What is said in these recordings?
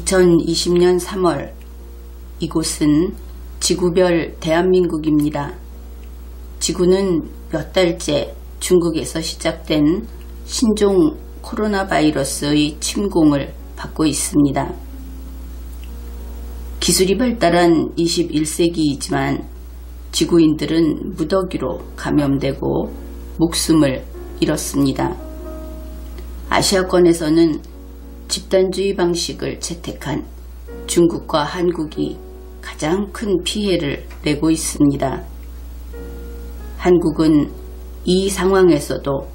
2020년 3월 이곳은 지구별 대한민국입니다. 지구는 몇 달째 중국에서 시작된 신종 코로나 바이러스의 침공을 받고 있습니다. 기술이 발달한 21세기이지만 지구인들은 무더기로 감염되고 목숨을 잃었습니다. 아시아권에서는 집단주의 방식을 채택한 중국과 한국이 가장 큰 피해를 내고 있습니다. 한국은 이 상황에서도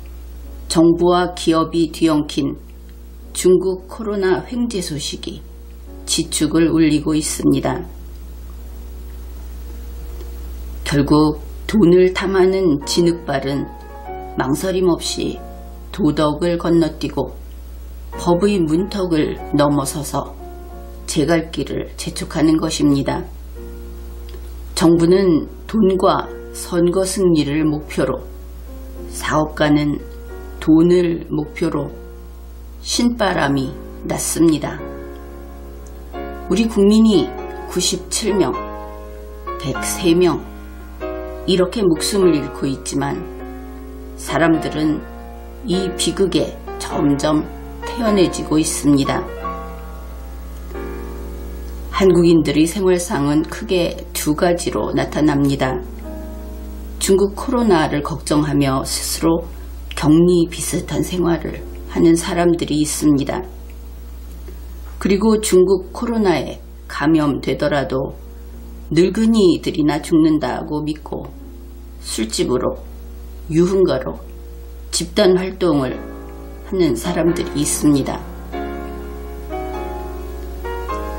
정부와 기업이 뒤엉킨 중국 코로나 횡재 소식이 지축을 울리고 있습니다. 결국 돈을 탐하는 진흙발은 망설임 없이 도덕을 건너뛰고 법의 문턱을 넘어서서 제 갈 길을 재촉하는 것입니다. 정부는 돈과 선거 승리를 목표로, 사업가는 돈을 목표로 신바람이 났습니다. 우리 국민이 97명, 103명 이렇게 목숨을 잃고 있지만 사람들은 이 비극에 점점 태연해지고 있습니다. 한국인들의 생활상은 크게 두 가지로 나타납니다. 중국 코로나를 걱정하며 스스로 격리 비슷한 생활을 하는 사람들이 있습니다. 그리고 중국 코로나에 감염되더라도 늙은이들이나 죽는다고 믿고 술집으로, 유흥가로 집단 활동을 하는 사람들이 있습니다.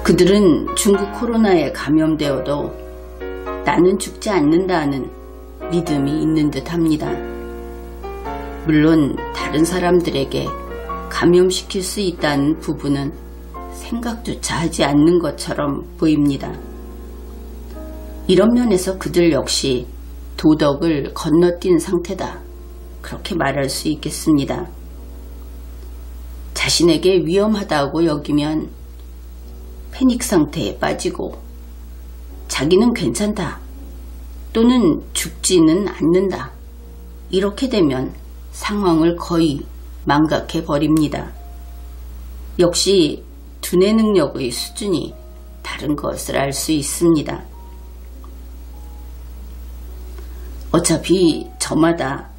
그들은 중국 코로나에 감염되어도 나는 죽지 않는다는 믿음이 있는 듯 합니다. 물론 다른 사람들에게 감염시킬 수 있다는 부분은 생각조차 하지 않는 것처럼 보입니다. 이런 면에서 그들 역시 도덕을 건너뛴 상태다, 그렇게 말할 수 있겠습니다. 자신에게 위험하다고 여기면 패닉 상태에 빠지고 자기는 괜찮다 또는 죽지는 않는다, 이렇게 되면 상황을 거의 망각해 버립니다. 역시 두뇌 능력의 수준이 다른 것을 알 수 있습니다. 어차피 저마다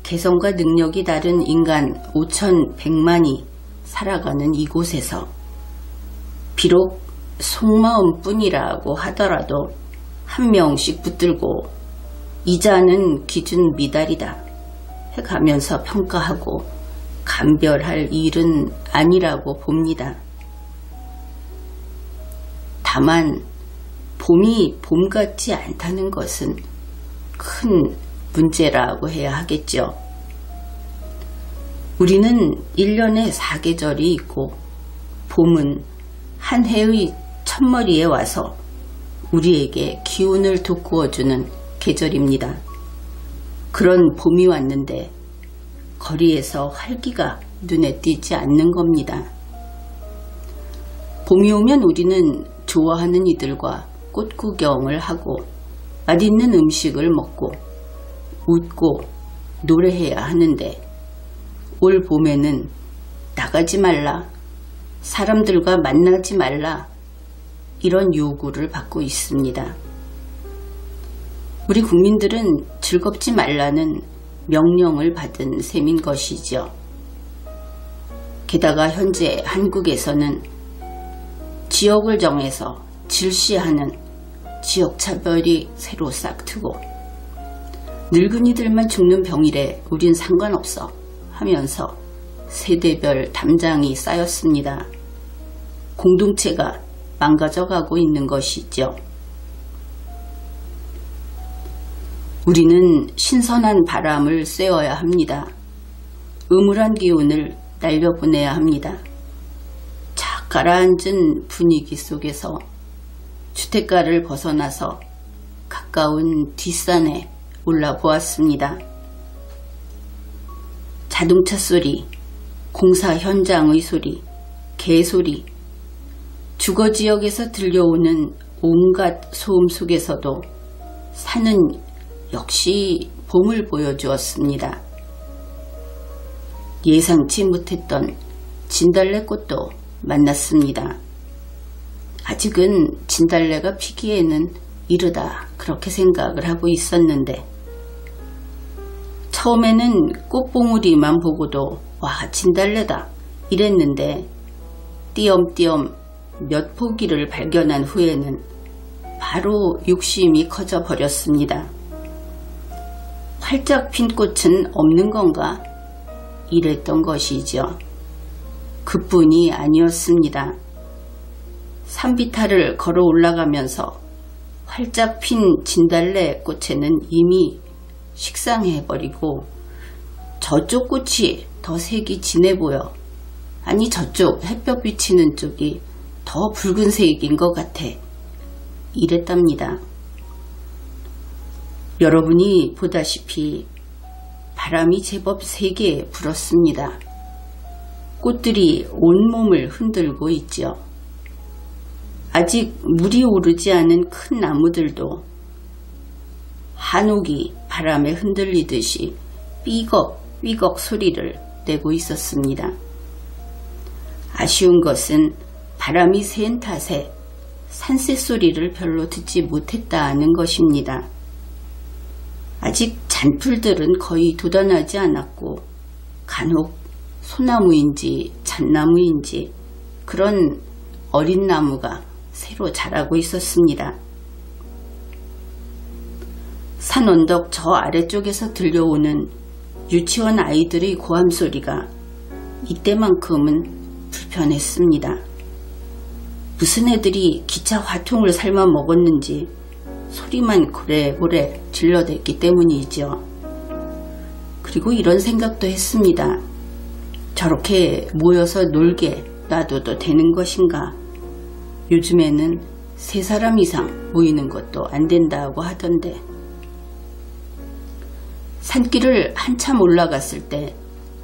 개성과 능력이 다른 인간 5,100만이 살아가는 이곳에서 비록 속마음뿐이라고 하더라도 한 명씩 붙들고 이자는 기준 미달이다 해가면서 평가하고 감별할 일은 아니라고 봅니다. 다만 봄이 봄 같지 않다는 것은 큰 문제라고 해야 하겠죠. 우리는 1년에 4계절이 있고 봄은 한 해의 첫머리에 와서 우리에게 기운을 돋구어주는 계절입니다. 그런 봄이 왔는데 거리에서 활기가 눈에 띄지 않는 겁니다. 봄이 오면 우리는 좋아하는 이들과 꽃 구경을 하고 맛있는 음식을 먹고 웃고 노래해야 하는데 올 봄에는 나가지 말라, 사람들과 만나지 말라, 이런 요구를 받고 있습니다. 우리 국민들은 즐겁지 말라는 명령을 받은 셈인 것이죠. 게다가 현재 한국에서는 지역을 정해서 질시하는 지역차별이 새로 싹트고 늙은이들만 죽는 병이래 우린 상관없어 하면서 세대별 담장이 쌓였습니다. 공동체가 망가져가고 있는 것이죠. 우리는 신선한 바람을 쐬어야 합니다. 음울한 기운을 날려보내야 합니다. 착 가라앉은 분위기 속에서 주택가를 벗어나서 가까운 뒷산에 올라보았습니다. 자동차 소리, 공사 현장의 소리, 개소리, 주거 지역에서 들려오는 온갖 소음 속에서도 산은 역시 봄을 보여주었습니다. 예상치 못했던 진달래꽃도 만났습니다. 아직은 진달래가 피기에는 이르다 그렇게 생각을 하고 있었는데 처음에는 꽃봉우리만 보고도 와 진달래다 이랬는데 띄엄띄엄 몇 포기를 발견한 후에는 바로 욕심이 커져 버렸습니다. 활짝 핀 꽃은 없는 건가? 이랬던 것이죠. 그뿐이 아니었습니다. 산비탈을 걸어 올라가면서 활짝 핀 진달래 꽃에는 이미 식상해버리고 저쪽 꽃이 더 색이 진해 보여. 아니 저쪽 햇볕 비치는 쪽이 더 붉은색인 것 같아. 이랬답니다. 여러분이 보다시피 바람이 제법 세게 불었습니다. 꽃들이 온몸을 흔들고 있죠. 아직 물이 오르지 않은 큰 나무들도 한옥이 바람에 흔들리듯이 삐걱삐걱 소리를 내고 있었습니다. 아쉬운 것은 바람이 센 탓에 산새 소리를 별로 듣지 못했다는 것입니다. 아직 잔풀들은 거의 돋아나지 않았고 간혹 소나무인지 잣나무인지 그런 어린 나무가 새로 자라고 있었습니다. 산 언덕 저 아래쪽에서 들려오는 유치원 아이들의 고함 소리가 이때만큼은 불편했습니다. 무슨 애들이 기차 화통을 삶아 먹었는지 소리만 고래고래 질러댔기 때문이죠. 그리고 이런 생각도 했습니다. 저렇게 모여서 놀게 놔둬도 되는 것인가? 요즘에는 3사람 이상 모이는 것도 안 된다고 하던데. 산길을 한참 올라갔을 때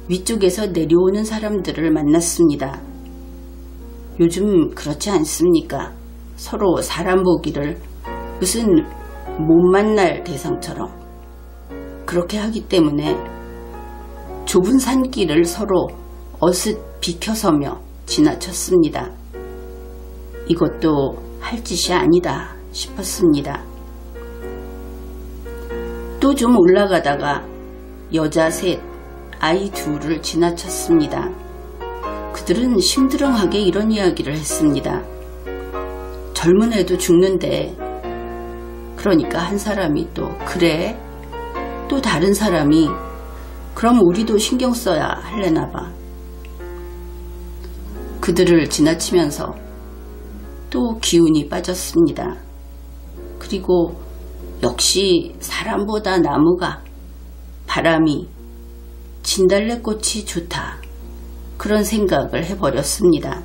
위쪽에서 내려오는 사람들을 만났습니다. 요즘 그렇지 않습니까? 서로 사람 보기를 무슨 못 만날 대상처럼 그렇게 하기 때문에 좁은 산길을 서로 어슷 비켜서며 지나쳤습니다. 이것도 할 짓이 아니다 싶었습니다. 또 좀 올라가다가 여자 3, 아이 2를 지나쳤습니다. 그들은 심드렁하게 이런 이야기를 했습니다. 젊은 애도 죽는데 그러니까 한 사람이 또 그래? 또 다른 사람이 그럼 우리도 신경 써야 할래나 봐. 그들을 지나치면서 또 기운이 빠졌습니다. 그리고 역시 사람보다 나무가, 바람이, 진달래꽃이 좋다. 그런 생각을 해버렸습니다.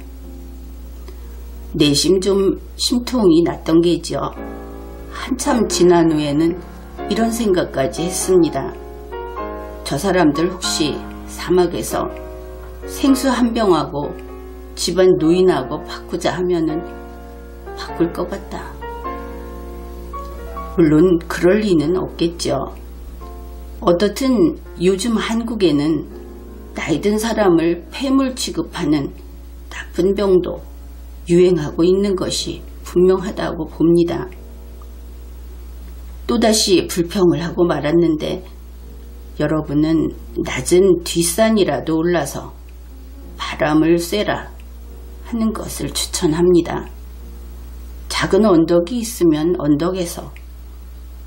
내심 좀 심통이 났던 게죠. 한참 지난 후에는 이런 생각까지 했습니다. 저 사람들 혹시 사막에서 생수 한 병하고 집안 노인하고 바꾸자 하면은 바꿀 것 같다. 물론 그럴 리는 없겠죠. 어떻든 요즘 한국에는 나이든 사람을 폐물 취급하는 나쁜 병도 유행하고 있는 것이 분명하다고 봅니다. 또다시 불평을 하고 말았는데 여러분은 낮은 뒷산이라도 올라서 바람을 쐬라 하는 것을 추천합니다. 작은 언덕이 있으면 언덕에서,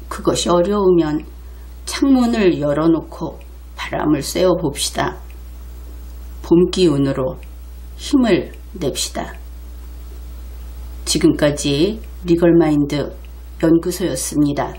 그것이 어려우면 창문을 열어놓고 바람을 쐬어 봅시다. 봄 기운으로 힘을 냅시다. 지금까지 리걸마인드 연구소였습니다.